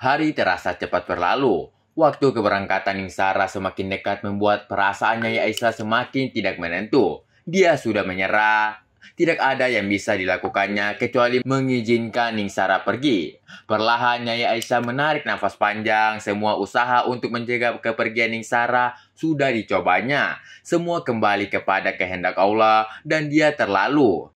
Hari terasa cepat berlalu. Waktu keberangkatan Ning Sara semakin dekat membuat perasaan Nyai Aisyah semakin tidak menentu. Dia sudah menyerah. Tidak ada yang bisa dilakukannya kecuali mengizinkan Ning Sara pergi. Perlahan Nyai Aisyah menarik nafas panjang. Semua usaha untuk mencegah kepergian Ning Sara sudah dicobanya. Semua kembali kepada kehendak Allah dan dia terlalu.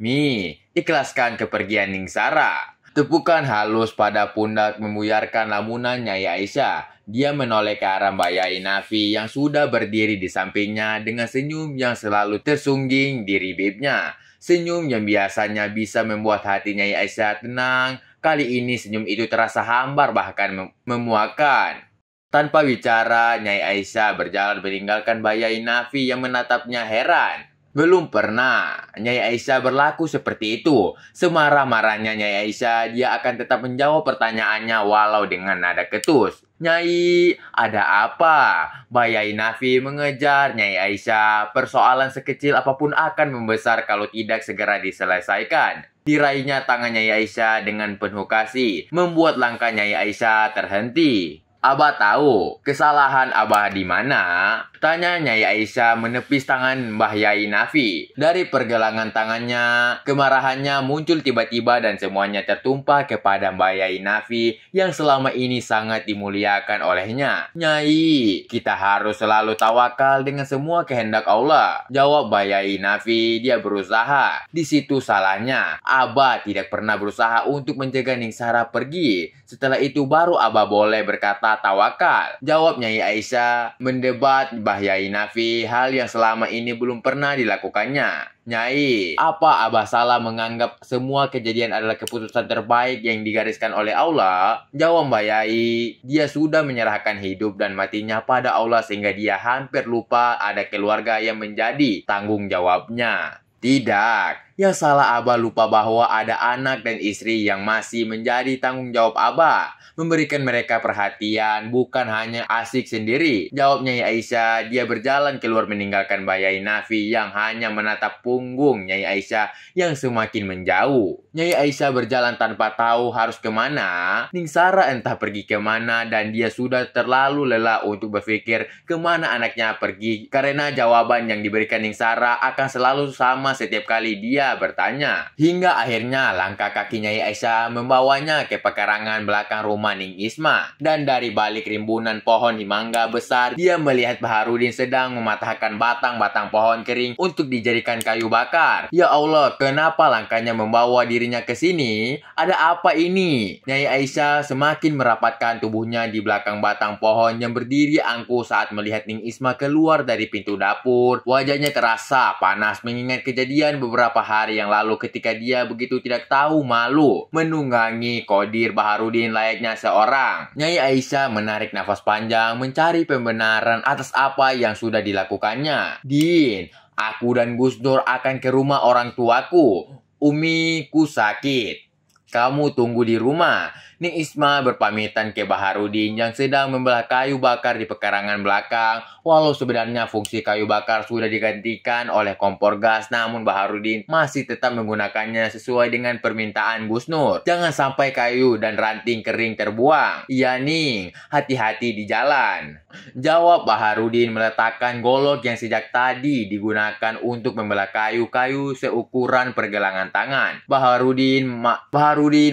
Mi, ikhlaskan kepergian Ning Sara. Tepukan halus pada pundak membuyarkan lamunan Nyai Aisyah. Dia menoleh ke arah Mbak Yai Nafi yang sudah berdiri di sampingnya dengan senyum yang selalu tersungging di bibirnya. Senyum yang biasanya bisa membuat hati Nyai Aisyah tenang. Kali ini senyum itu terasa hambar bahkan memuakan. Tanpa bicara, Nyai Aisyah berjalan meninggalkan Mbak Yai Nafi yang menatapnya heran. Belum pernah Nyai Aisyah berlaku seperti itu. Semarah-marahnya Nyai Aisyah, dia akan tetap menjawab pertanyaannya walau dengan nada ketus. Nyai, ada apa? Mbak Yai Nafi mengejar Nyai Aisyah. Persoalan sekecil apapun akan membesar kalau tidak segera diselesaikan. Diraihnya tangan Nyai Aisyah dengan penuh kasih, membuat langkah Nyai Aisyah terhenti. Abah tahu kesalahan Abah di mana? Tanya Nyai Aisyah menepis tangan Mbah Yai Nafi. Dari pergelangan tangannya, kemarahannya muncul tiba-tiba dan semuanya tertumpah kepada Mbah Yai Nafi yang selama ini sangat dimuliakan olehnya. Nyai, kita harus selalu tawakal dengan semua kehendak Allah. Jawab Mbah Yai Nafi, dia berusaha. Di situ salahnya. Abah tidak pernah berusaha untuk mencegah Ning Sara pergi. Setelah itu baru Abah boleh berkata tawakal. Jawab Nyai Aisyah, mendebat Mbah Yai Nafi hal yang selama ini belum pernah dilakukannya. Nyai, apa Abah salah menganggap semua kejadian adalah keputusan terbaik yang digariskan oleh Allah? Jawab Mbah Yai, dia sudah menyerahkan hidup dan matinya pada Allah sehingga dia hampir lupa ada keluarga yang menjadi tanggung jawabnya. Tidak, yang salah Abah lupa bahwa ada anak dan istri yang masih menjadi tanggung jawab Abah. Memberikan mereka perhatian, bukan hanya asik sendiri. Jawab Nyai Aisyah, dia berjalan keluar meninggalkan Mbak Yai Nafi yang hanya menatap punggung Nyai Aisyah yang semakin menjauh. Nyai Aisyah berjalan tanpa tahu harus kemana. Ning Sara entah pergi kemana dan dia sudah terlalu lelah untuk berpikir kemana anaknya pergi. Karena jawaban yang diberikan Ning Sara akan selalu sama setiap kali dia bertanya. Hingga akhirnya langkah kaki Nyai Aisyah membawanya ke pekarangan belakang rumah Ning Isma. Dan dari balik rimbunan pohon himangga besar, dia melihat Baharudin sedang mematahkan batang-batang pohon kering untuk dijadikan kayu bakar. Ya Allah, kenapa langkahnya membawa dirinya ke sini? Ada apa ini? Nyai Aisyah semakin merapatkan tubuhnya di belakang batang pohon yang berdiri angkuh saat melihat Ning Isma keluar dari pintu dapur. Wajahnya terasa panas mengingat kejadian beberapa hari yang lalu ketika dia begitu tidak tahu malu menunggangi Qodir Baharudin layaknya seorang. Nyai Aisyah menarik nafas panjang mencari pembenaran atas apa yang sudah dilakukannya. Din, aku dan Gus Dur akan ke rumah orang tuaku. Umiku sakit. Kamu tunggu di rumah. Ning Isma berpamitan ke Baharudin yang sedang membelah kayu bakar di pekarangan belakang. Walau sebenarnya fungsi kayu bakar sudah digantikan oleh kompor gas, namun Baharudin masih tetap menggunakannya sesuai dengan permintaan Gus Nur. Jangan sampai kayu dan ranting kering terbuang. Iya Ning, hati-hati di jalan. Jawab Baharudin meletakkan golok yang sejak tadi digunakan untuk membelah kayu-kayu seukuran pergelangan tangan. Baharudin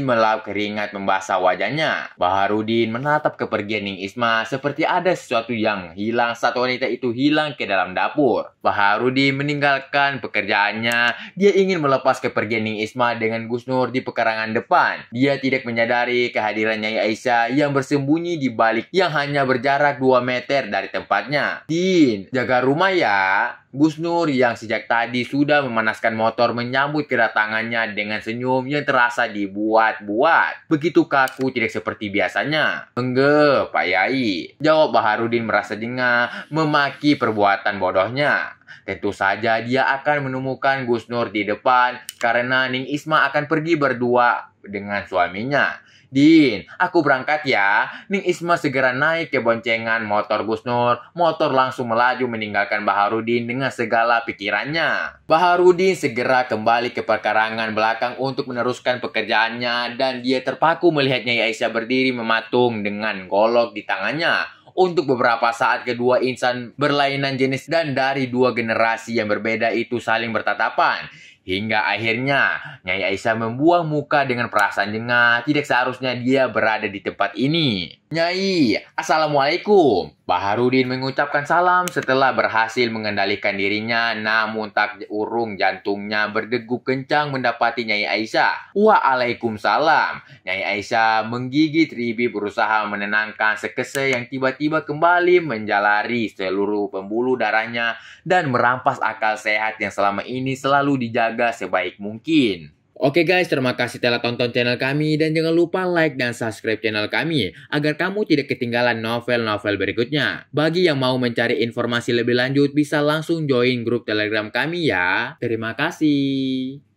melap keringat membasah wajahnya. Baharudin menatap kepergian Ning Isma seperti ada sesuatu yang hilang saat wanita itu hilang ke dalam dapur. Baharudin meninggalkan pekerjaannya. Dia ingin melepas kepergian Ning Isma dengan Gus Nur di pekarangan depan. Dia tidak menyadari kehadiran Nyai Aisyah yang bersembunyi di balik yang hanya berjarak 2 meter dari tempatnya. Din, jaga rumah ya. Gus Nur yang sejak tadi sudah memanaskan motor menyambut kedatangannya dengan senyum yang terasa dibuat-buat. Begitu kaku, tidak seperti biasanya. Enggak, Pak Yai. Jawab Baharudin merasa jengah memaki perbuatan bodohnya. Tentu saja dia akan menemukan Gus Nur di depan karena Ning Isma akan pergi berdua dengan suaminya. Din, aku berangkat ya. Ning Isma segera naik ke boncengan motor Gus Nur. Motor langsung melaju meninggalkan Baharudin dengan segala pikirannya. Baharudin segera kembali ke perkarangan belakang untuk meneruskan pekerjaannya dan dia terpaku melihat Nyai Aisyah berdiri mematung dengan golok di tangannya. Untuk beberapa saat kedua insan berlainan jenis dan dari dua generasi yang berbeda itu saling bertatapan. Hingga akhirnya Nyai Aisyah membuang muka dengan perasaan jengah. Tidak seharusnya dia berada di tempat ini. Nyai, Assalamualaikum. Baharudin mengucapkan salam setelah berhasil mengendalikan dirinya. Namun tak urung jantungnya berdegup kencang mendapati Nyai Aisyah. Waalaikumsalam. Nyai Aisyah menggigit ribi berusaha menenangkan sekese yang tiba-tiba kembali menjalari seluruh pembuluh darahnya dan merampas akal sehat yang selama ini selalu dijaga sebaik mungkin. Oke guys, terima kasih telah tonton channel kami dan jangan lupa like dan subscribe channel kami agar kamu tidak ketinggalan novel-novel berikutnya. Bagi yang mau mencari informasi lebih lanjut bisa langsung join grup Telegram kami ya. Terima kasih.